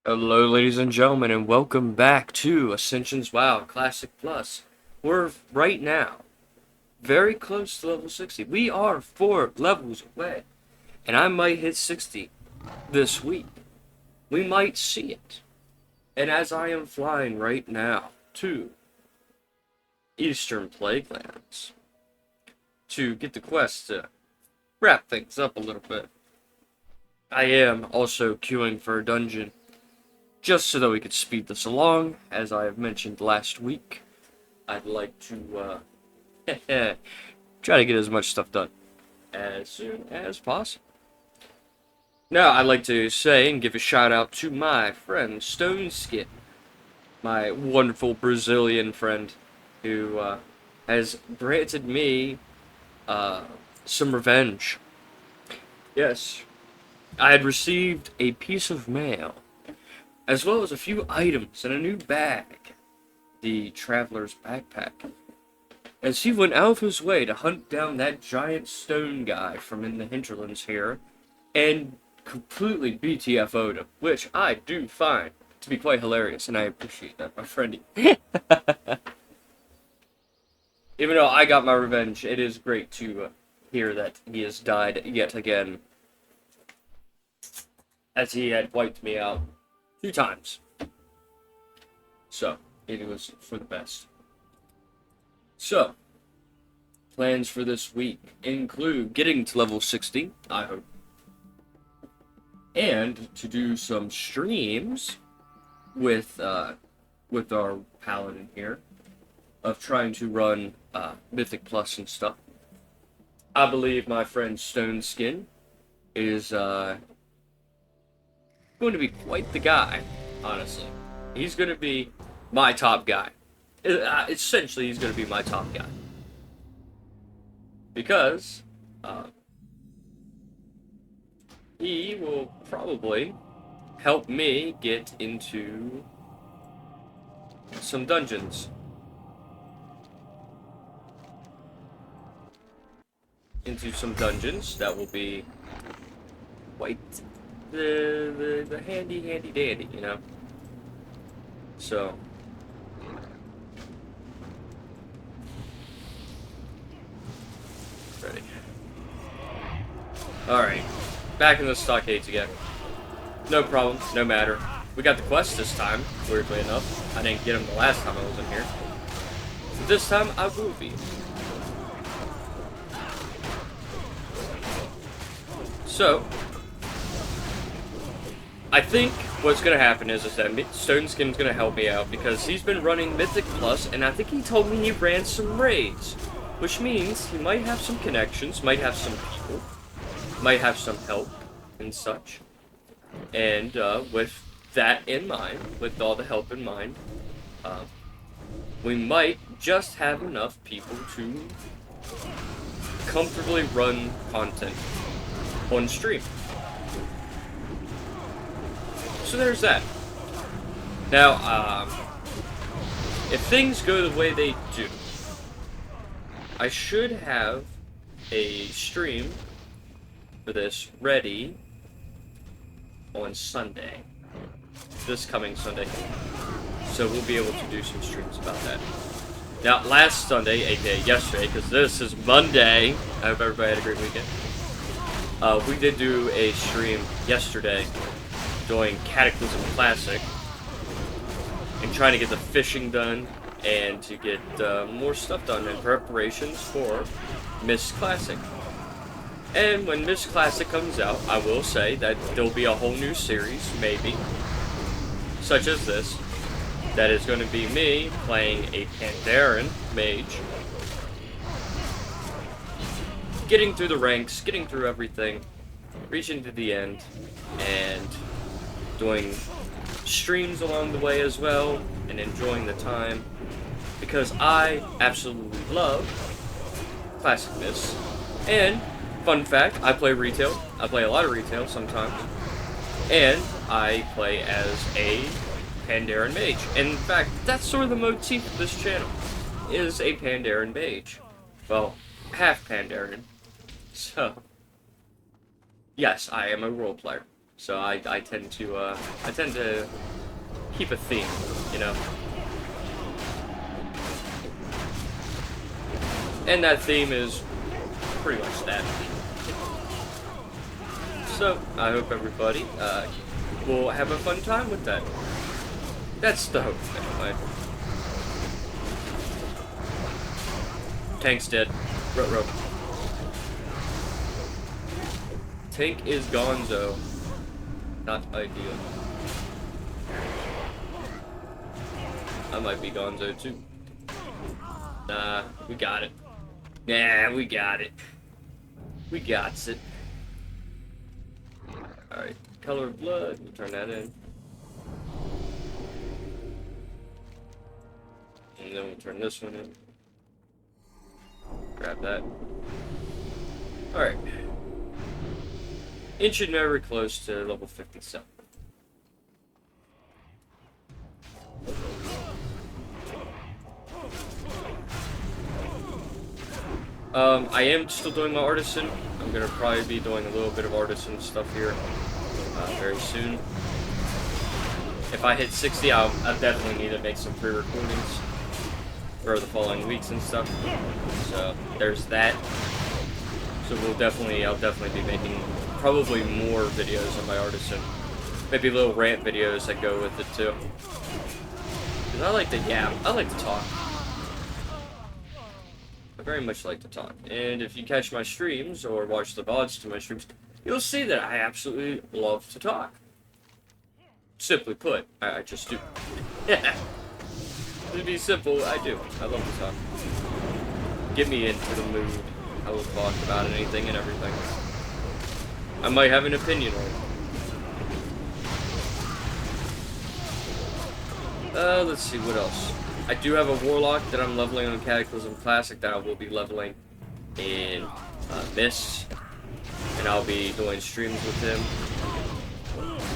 Hello, ladies and gentlemen, and welcome back to Ascension's WoW Classic Plus. We're right now very close to level 60. We are 4 levels away, and I might hit 60 this week. We might see it. And as I am flying right now to Eastern Plaguelands to get the quest to wrap things up a little bit, I am also queuing for a dungeon just so that we could speed this along. As I have mentioned last week, I'd like to try to get as much stuff done as soon as possible. Now, I'd like to say and give a shout out to my friend Stone Skin, my wonderful Brazilian friend, who has granted me some revenge. Yes, I had received a piece of mail, as well as a few items and a new bag, the Traveler's Backpack, as he went out of his way to hunt down that giant stone guy from in the hinterlands here, and completely BTFO'd him, which I do find to be quite hilarious, and I appreciate that, my friend. Even though I got my revenge, it is great to hear that he has died yet again, as he had wiped me out 2 times. So, it was for the best. So, plans for this week include getting to level 60, I hope, and to do some streams with our Paladin here, of trying to run Mythic Plus and stuff. I believe my friend Stone Skin is going to be quite the guy, honestly. He's going to be my top guy. Essentially, he's going to be my top guy. Because he will probably help me get into some dungeons. That will be quite the handy dandy, you know. So ready. Alright. Back in the stockades again. No problem, no matter. We got the quest this time, weirdly enough. I didn't get him the last time I was in here. So this time I will be. So, I think what's going to happen is that Stone Skin's going to help me out because he's been running Mythic Plus, and I think he told me he ran some raids, which means he might have some connections, might have some people, might have some help and such. And with that in mind, with all the help in mind, we might just have enough people to comfortably run content on stream. So there's that. Now, if things go the way they do, I should have a stream for this ready on Sunday. This coming Sunday. So we'll be able to do some streams about that. Now, last Sunday, aka yesterday, because this is Monday, I hope everybody had a great weekend. We did do a stream yesterday doing Cataclysm Classic and trying to get the fishing done and to get more stuff done in preparations for Miss Classic. And when Miss Classic comes out, I will say that there'll be a whole new series, maybe, such as this, that is going to be me playing a Pandaren mage, getting through the ranks, getting through everything, reaching to the end, and doing streams along the way as well, and enjoying the time, because I absolutely love Classic Miss. And, fun fact, I play retail. I play a lot of retail sometimes. And I play as a Pandaren mage. And in fact, that's sort of the motif of this channel, is a Pandaren mage. Well, half Pandaren. So, yes, I am a role player. So I tend to keep a theme, you know. And that theme is pretty much that. So I hope everybody will have a fun time with that. That's the hope, anyway. Tank's dead. Row. Tank is gonzo. Not ideal. I might be gonzo too. Nah, we got it. Yeah, we got it. We got it. Alright, color of blood. We'll turn that in. And then we'll turn this one in. Grab that. Alright. Inching very close to level 57. I am still doing my artisan. I'm gonna probably be doing a little bit of artisan stuff here very soon. If I hit 60, I'll definitely need to make some pre-recordings for the following weeks and stuff. So there's that. So I'll definitely be making probably more videos on my artisan. Maybe little rant videos that go with it too. Because I like to yap. I like to talk. I very much like to talk. And if you catch my streams or watch the VODs to my streams, you'll see that I absolutely love to talk. Simply put, I just do. To be simple, I do. I love to talk. Get me into the mood. I will talk about anything and everything. I might have an opinion on it. Let's see, what else? I do have a Warlock that I'm leveling on Cataclysm Classic that I will be leveling in Mist. And I'll be doing streams with him.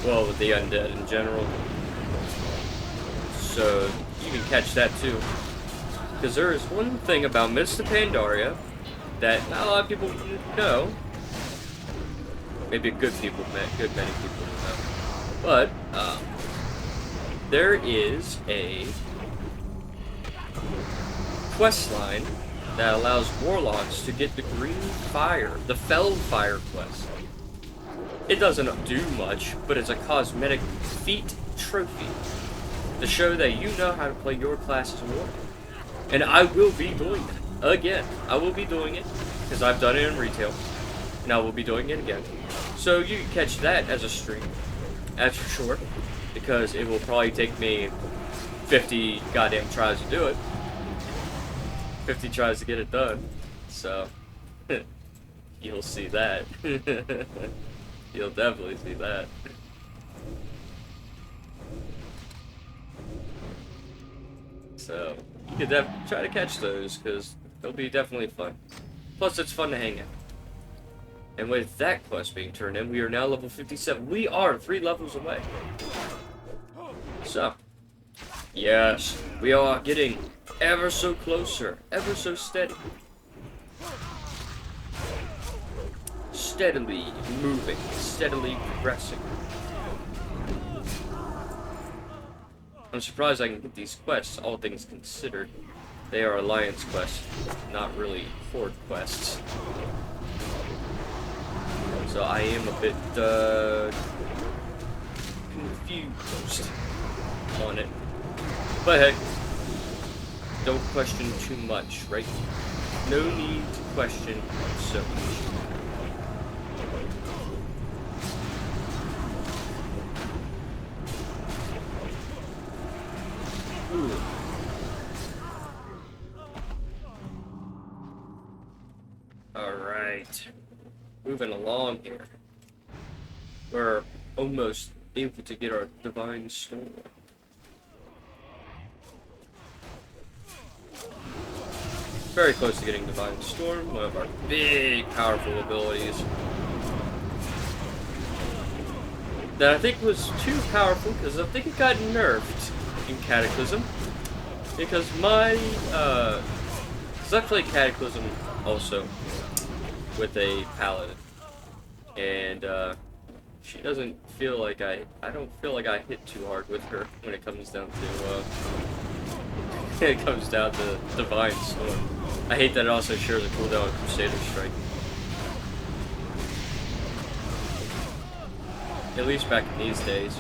Well, with the Undead in general. So, you can catch that too. Because there is one thing about Mist of Pandaria that not a lot of people know. Maybe many people know. But, there is a quest line that allows Warlocks to get the Green Fire, the Fell Fire quest. It doesn't do much, but it's a cosmetic feat trophy to show that you know how to play your class as a Warlock. And I will be doing that. Again, I will be doing it, because I've done it in retail, and I will be doing it again. So you can catch that as a stream, that's for sure, because it will probably take me 50 goddamn tries to do it. 50 tries to get it done. So, you'll see that. You'll definitely see that. So, you could try to catch those, because they'll be definitely fun. Plus, it's fun to hang out. And with that quest being turned in, we are now level 57. We are 3 levels away. So, yes, we are getting ever so closer, ever so steady. Steadily moving, steadily progressing. I'm surprised I can get these quests, all things considered. They are alliance quests, not really horde quests. So I am a bit confused on it. But hey, don't question too much, right? No need to question so much. Ooh. Alright. Moving along here. We're almost able to get our Divine Storm. Very close to getting Divine Storm, one of our big, powerful abilities. That I think was too powerful, because I think it got nerfed in Cataclysm. Because it's actually Cataclysm also with a Paladin. And she doesn't feel like I don't feel like I hit too hard with her when it comes down to it comes down to Divine Storm. I hate that it also shares a cooldown on Crusader Strike. At least back in these days.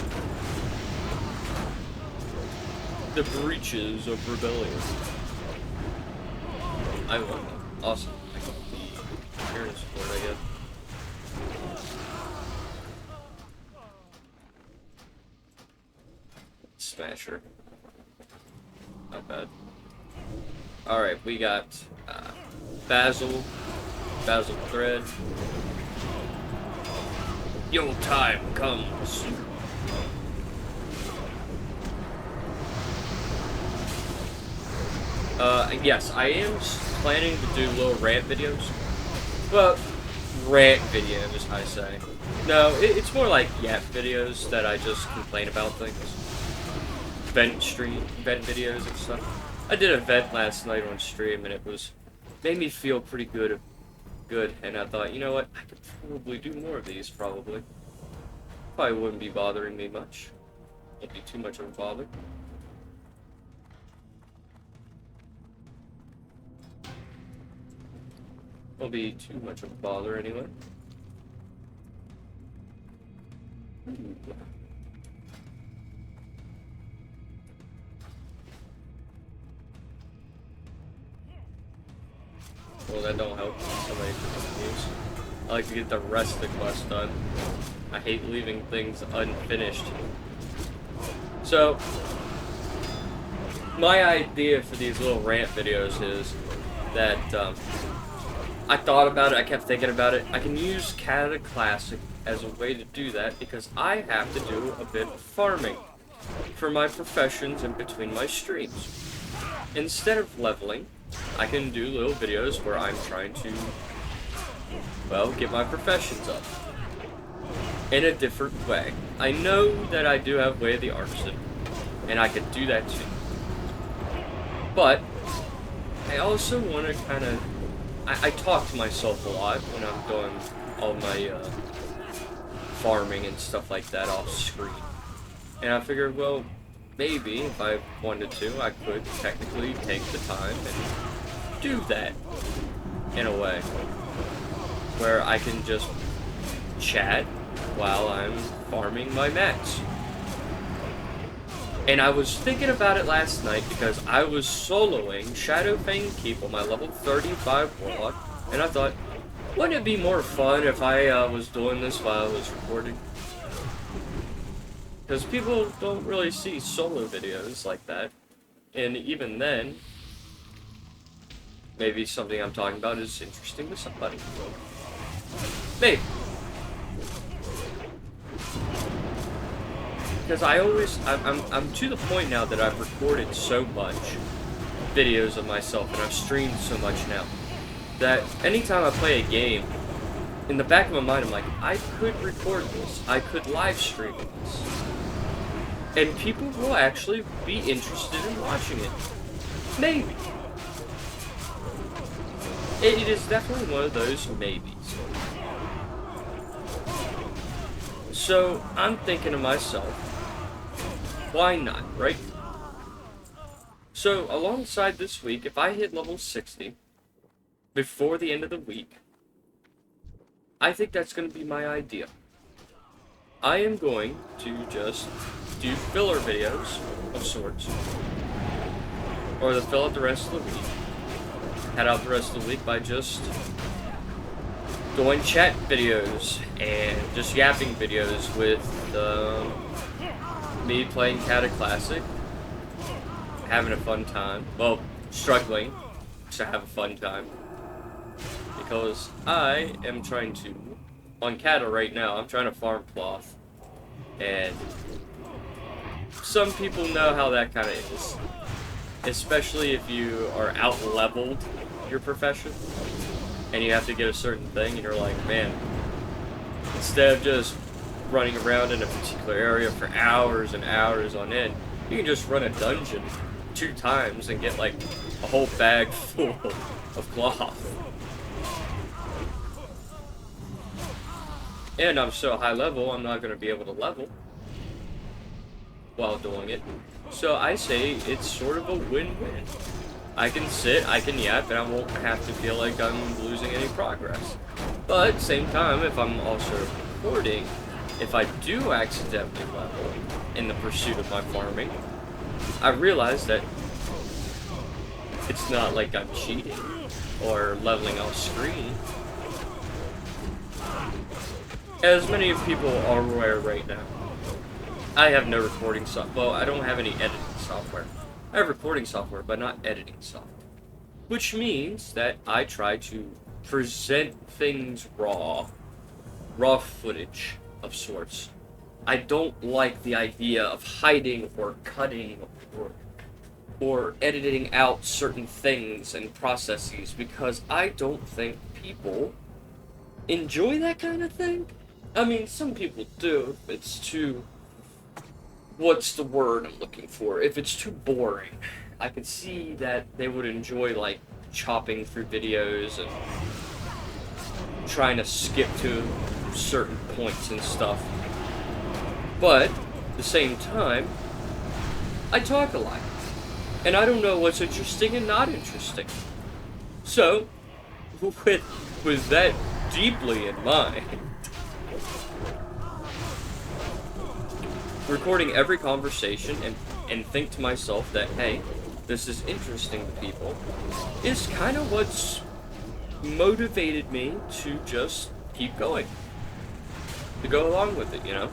The breaches of rebellion. I love that. Awesome. I got the Karen support, I guess. Smasher. Not bad. Alright, we got Basil Thread. Your time comes. Yes, I am planning to do little rant videos. Well, rant videos, I say. No, it's more like yap videos that I just complain about things. Vent videos and stuff. I did a vent last night on stream and it made me feel pretty good, and I thought, you know what, I could probably do more of these, probably. Probably wouldn't be bothering me much. Wouldn't be too much of a bother. Won't be too much of a bother anyway. Ooh. Well, that don't help somebody confused. I like to get the rest of the quest done. I hate leaving things unfinished. So, my idea for these little rant videos is that, I thought about it, I kept thinking about it. I can use Canada Classic as a way to do that because I have to do a bit of farming for my professions in between my streams. Instead of leveling, I can do little videos where I'm trying to, well, get my professions up in a different way. I know that I do have Way of the Artisan, and I could do that too. But I also want to kind of, I talk to myself a lot when I'm doing all my farming and stuff like that off screen. And I figured, well, maybe if I wanted to, I could technically take the time and do that in a way where I can just chat while I'm farming my mats. And I was thinking about it last night because I was soloing Shadowfang Keep on my level 35 Warlock, and I thought, wouldn't it be more fun if I was doing this while I was recording? Because people don't really see solo videos like that, and even then, maybe something I'm talking about is interesting to somebody. Maybe. Because I'm to the point now that I've recorded so much videos of myself and I've streamed so much now that anytime I play a game, in the back of my mind I'm like, I could record this, I could live stream this, and people will actually be interested in watching it. Maybe. It is definitely one of those maybes. So I'm thinking to myself, why not, right? So, alongside this week, if I hit level 60 before the end of the week, I think that's going to be my idea. I am going to just do filler videos of sorts, or to fill out the rest of the week. Head out the rest of the week by just doing chat videos and just yapping videos with me playing Cata Classic, having a fun time. Well, struggling to have a fun time. Because I am trying to, on Cata right now, I'm trying to farm cloth. And some people know how that kind of is. Especially if you are out-leveled your profession, and you have to get a certain thing, and you're like, man, instead of just running around in a particular area for hours and hours on end, you can just run a dungeon 2 times and get like a whole bag full of cloth. And I'm so high level, I'm not going to be able to level while doing it. So I say it's sort of a win-win. I can sit, I can yap, and I won't have to feel like I'm losing any progress. But at the same time, if I'm also recording, if I do accidentally level in the pursuit of my farming, I realize that it's not like I'm cheating or leveling off screen. As many people are aware right now, I have no recording software. Well, I don't have any editing software. I have recording software, but not editing software. Which means that I try to present things raw footage of sorts. I don't like the idea of hiding or cutting or editing out certain things and processes because I don't think people enjoy that kind of thing. I mean, some people do. If it's too... What's the word I'm looking for? If it's too boring, I could see that they would enjoy, like, chopping through videos and trying to skip to certain points and stuff. But, at the same time, I talk a lot. And I don't know what's interesting and not interesting. So, with that deeply in mind, recording every conversation and think to myself that, hey, this is interesting to people, is kind of what's motivated me to just keep going. To go along with it, you know?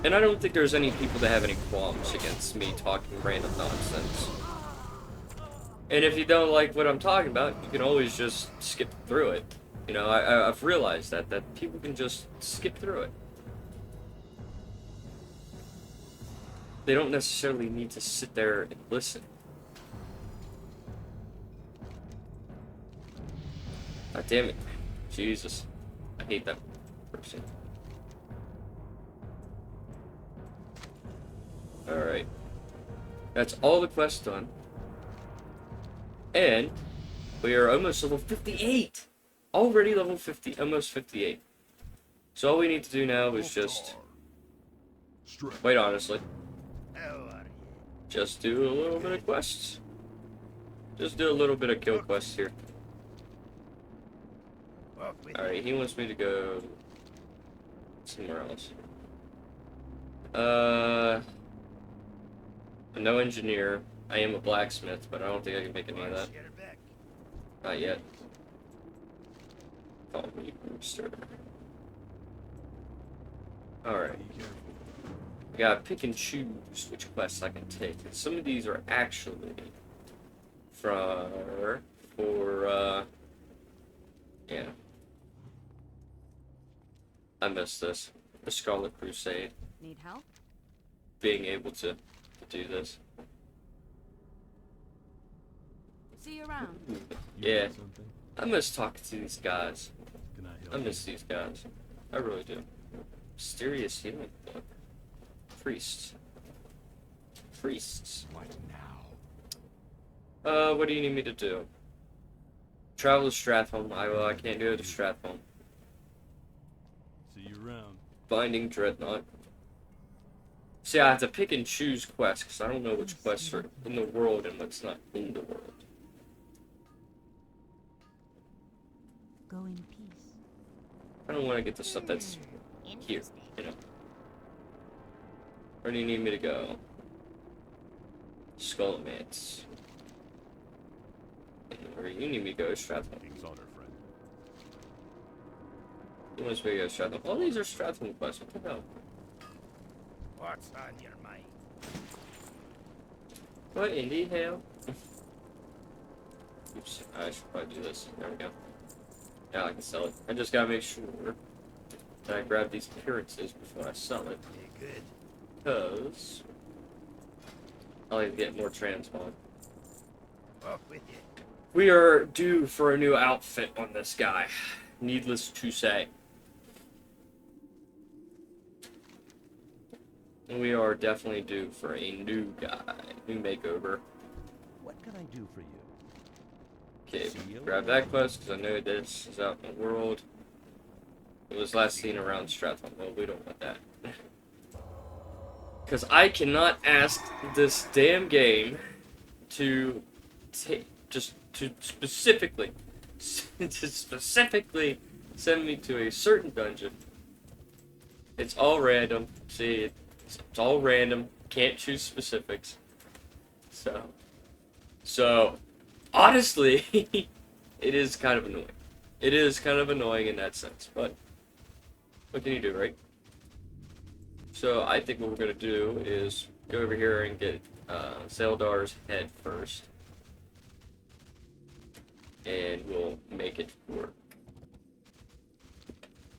And I don't think there's any people that have any qualms against me talking random nonsense. And if you don't like what I'm talking about, you can always just skip through it. You know, I've realized that people can just skip through it. They don't necessarily need to sit there and listen. God damn it. Jesus. I hate that person. Alright. That's all the quests done. And we are almost level 58! Already level 50, almost 58. So all we need to do now is just... Wait, honestly. Just do a little bit of quests. Just do a little bit of kill quests here. Alright, he wants me to go somewhere else. I'm no engineer. I am a blacksmith, but I don't think I can make any of that. Not yet. Call me Rooster. Alright. I gotta pick and choose which quests I can take. And some of these are actually for yeah. I missed this. The Scarlet Crusade. Need help? Being able to do this. See you around. Yeah. I miss talking to these guys. I miss these guys. I really do. Mysterious healing book. Priests. Priests. Like now. What do you need me to do? Travel to Stratholme. I can't go to Stratholme. See you around. Binding Dreadnought. See, I have to pick and choose quests, because I don't know which quests are in the world and what's not in the world. Go in peace. I don't want to get the stuff that's here, you know. Where do you need me to go? Skullmance. Where you need me to go is Stratholme. King's honor, friend. He wants me to go to Stratholme. All these are Stratholme quests. What the hell? What's on your mind? What, indie hail? Oops, I should probably do this. There we go. Now I can sell it. I just gotta make sure that I grab these appearances before I sell it. Yeah, good. Because I'll need to get more transmog. Off with you. We are due for a new outfit on this guy. Needless to say. We are definitely due for a new guy. New makeover. What can I do for you? Okay, grab that quest because I know this is out in the world. It was last seen around Stratham. Well, we don't want that. Because I cannot ask this damn game to specifically send me to a certain dungeon. It's all random. See, it's all random. Can't choose specifics. So honestly, it is kind of annoying. It is kind of annoying in that sense, but what can you do, right? So I think what we're gonna do is go over here and get Zeldar's head first, and we'll make it work.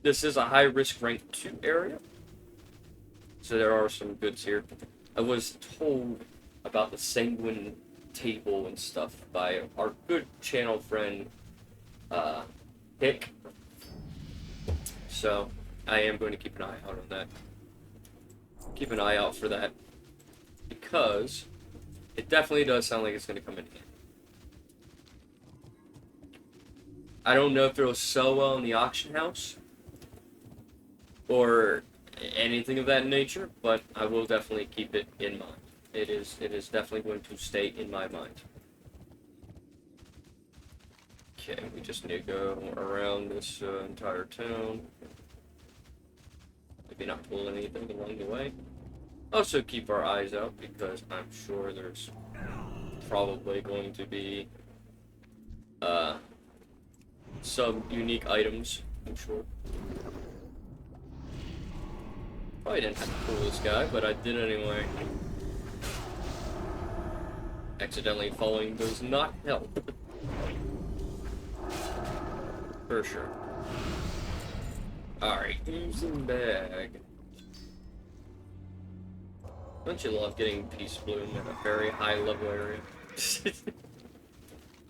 This is a high-risk rank 2 area, so there are some goods here. I was told about the Sanguine table and stuff by our good channel friend, Hick. So I am going to keep an eye out on that. Keep an eye out for that, because it definitely does sound like it's going to come in handy. I don't know if it'll sell well in the auction house or anything of that nature, but I will definitely keep it in mind. It is definitely going to stay in my mind. Okay, we just need to go around this entire town. Maybe not pull anything along the way. Also keep our eyes out, because I'm sure there's probably going to be some unique items, I'm sure. Probably didn't have to pull this guy, but I did anyway. Accidentally falling does not help. For sure. Alright, using bag. Don't you love getting Peace Bloom in a very high level area?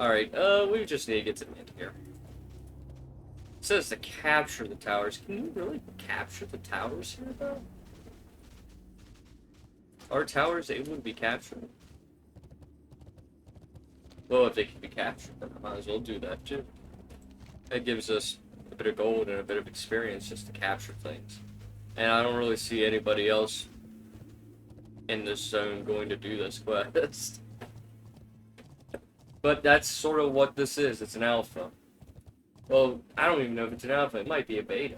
Alright, we just need to get to the end here. It says to capture the towers. Can you really capture the towers here, though? Are towers able to be captured? Well, if they can be captured, then I might as well do that too. That gives us a bit of gold and a bit of experience just to capture things. And I don't really see anybody else in this zone going to do this quest. But that's sort of what this is. It's an alpha. Well, I don't even know if it's an alpha. It might be a beta.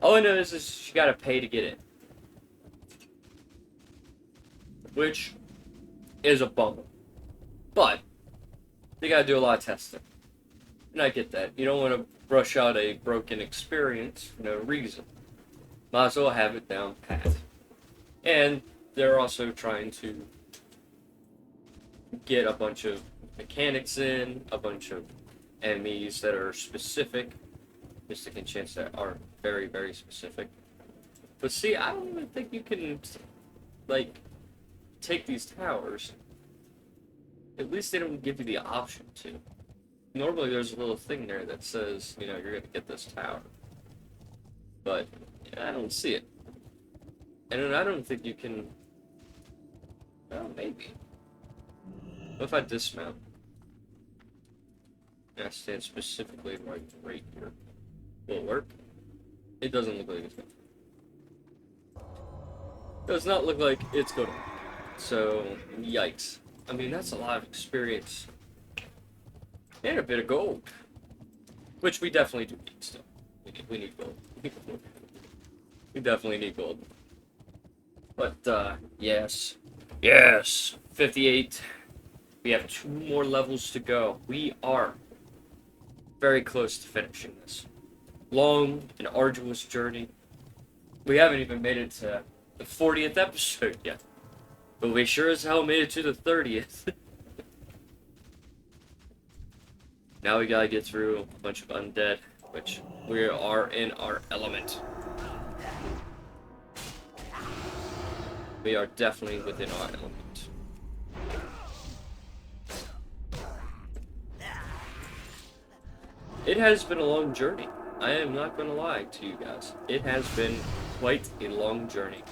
All I know is you gotta pay to get in. Which is a bummer. But you gotta do a lot of testing. And I get that. You don't want to brush out a broken experience for no reason. Might as well have it down pat. And they're also trying to get a bunch of mechanics in, a bunch of enemies that are specific, mystic chance that are very, very specific. But see, I don't even think you can, like, take these towers. At least they don't give you the option to. Normally there's a little thing there that says, you know, you're gonna get this tower. But I don't see it. And I don't think you can... Well, maybe. What if I dismount? And I stand specifically right here. Will it work? It doesn't look like it's going to. Does not look like it's going to. So, yikes. I mean, that's a lot of experience. And a bit of gold. Which we definitely do need still. We need gold. We definitely need gold. But, yes. Yes! 58. We have 2 more levels to go. We are very close to finishing this. Long and arduous journey. We haven't even made it to the 40th episode yet. But we sure as hell made it to the 30th. Now we gotta get through a bunch of undead, which we are in our element. We are definitely within our element. It has been a long journey. I am not going to lie to you guys. It has been quite a long journey.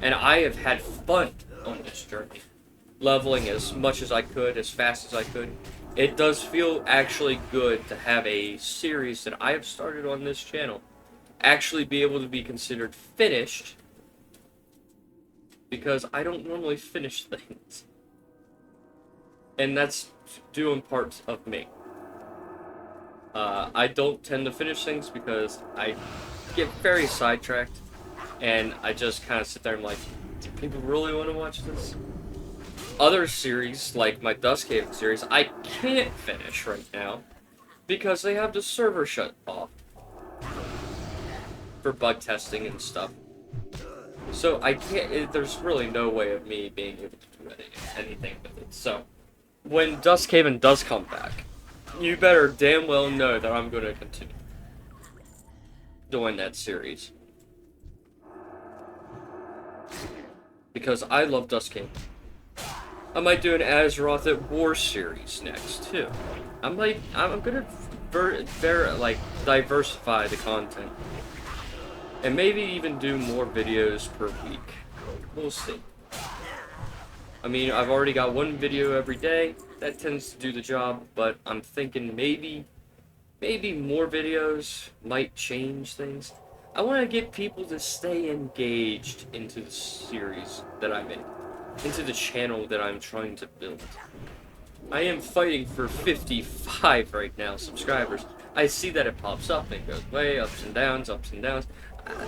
And I have had fun on this journey. Leveling as much as I could, as fast as I could. it does feel actually good to have a series that I have started on this channel actually be able to be considered finished, because I don't normally finish things. And that's due in part of me. I don't tend to finish things because I get very sidetracked, and I just kind of sit there and like, do people really want to watch this? Other series, like my Dust Cave series, I can't finish right now because they have the server shut off for bug testing and stuff. So I can't, there's really no way of me being able to do anything with it. So when Dust Cave does come back, you better damn well know that I'm going to continue doing that series. Because I love Dust Cave. I might do an Azeroth at War series next, too. I'm gonna diversify the content. And maybe even do more videos per week. We'll see. I mean, I've already got one video every day. That tends to do the job, but I'm thinking maybe more videos might change things. I want to get people to stay engaged into the series that I'm in, into the channel that I'm trying to build. I am fighting for 55 right now subscribers. I see that it pops up and goes way ups and downs, ups and downs.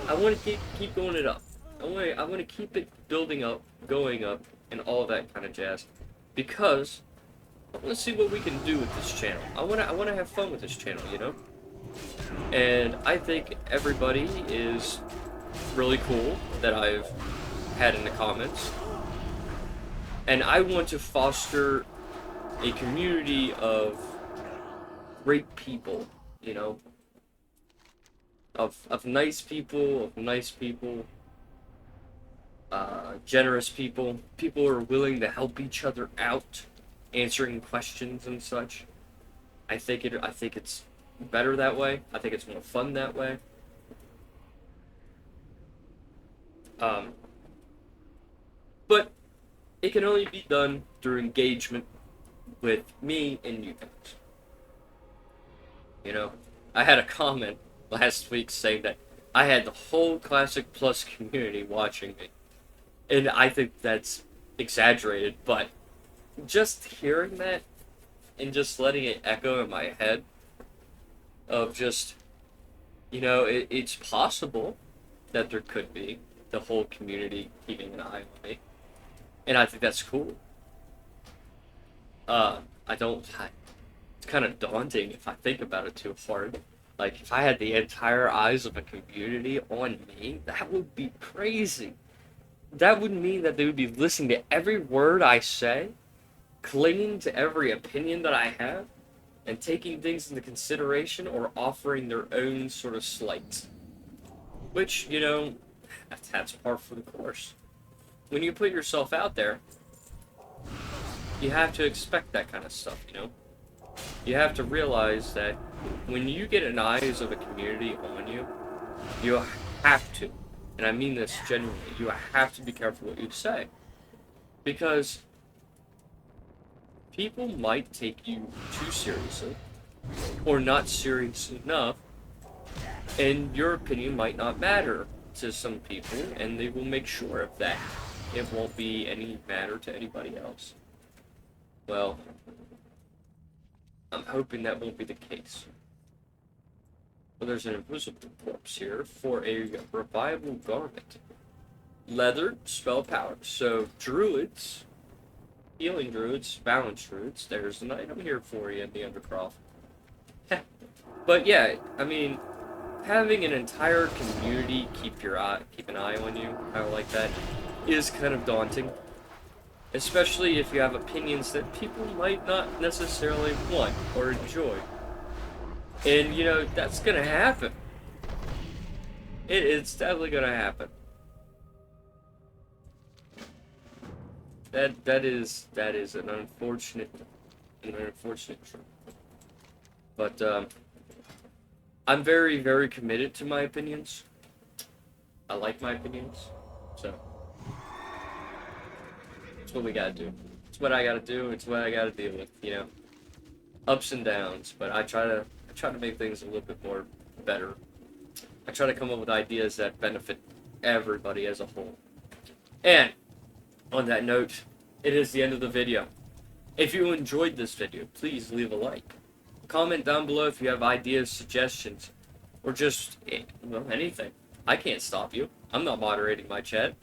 I want to keep going it up. I want to keep it building up, going up, and all that kind of jazz, because I want to see what we can do with this channel. I want to have fun with this channel, you know. And I think everybody is really cool that I've had in the comments, and I want to foster a community of great people, you know. Of nice people, generous people, people who are willing to help each other out, answering questions and such. I think it's better that way. I think it's more fun that way. But it can only be done through engagement with me and you guys. You know, I had a comment last week saying that I had the whole Classic Plus community watching me. And I think that's exaggerated, but just hearing that and just letting it echo in my head of just, you know, it's possible that there could be the whole community keeping an eye on me. And I think that's cool. It's kind of daunting if I think about it too hard. Like, if I had the entire eyes of a community on me, that would be crazy. That would mean that they would be listening to every word I say, clinging to every opinion that I have, and taking things into consideration or offering their own sort of slights. Which, you know, that's par for the course. When you put yourself out there, you have to expect that kind of stuff, you know? You have to realize that when you get an eyes of a community on you, you have to, and I mean this genuinely, you have to be careful what you say. Because people might take you too seriously, or not serious enough, and your opinion might not matter to some people, and they will make sure of that. It won't be any matter to anybody else. Well, I'm hoping that won't be the case. Well, there's an invisible corpse here for a revival garment. Leather, spell power. So, druids, healing druids, balance druids, there's an item here for you in the Undercroft. But yeah, I mean, having an entire community keep an eye on you, kind of like that, is kind of daunting. Especially if you have opinions that people might not necessarily want or enjoy. And, you know, that's gonna happen. It's definitely gonna happen. That is an unfortunate truth. But I'm very, very committed to my opinions. I like my opinions, so it's what we gotta do. It's what I gotta do. It's what I gotta deal with, you know. ups and downs, but I try to make things a little bit more better. I try to come up with ideas that benefit everybody as a whole. And on that note, it is the end of the video. If you enjoyed this video, please leave a like. Comment down below if you have ideas, suggestions, or just, well, anything. I can't stop you. I'm not moderating my chat.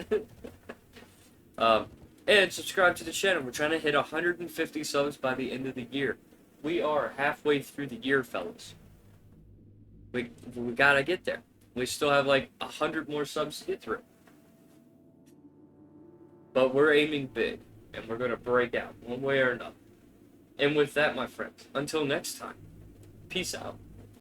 And subscribe to the channel. We're trying to hit 150 subs by the end of the year. We are halfway through the year, fellas. We gotta get there. We still have like 100 more subs to get through. But we're aiming big, and we're gonna break out one way or another. And with that, my friends, until next time, peace out.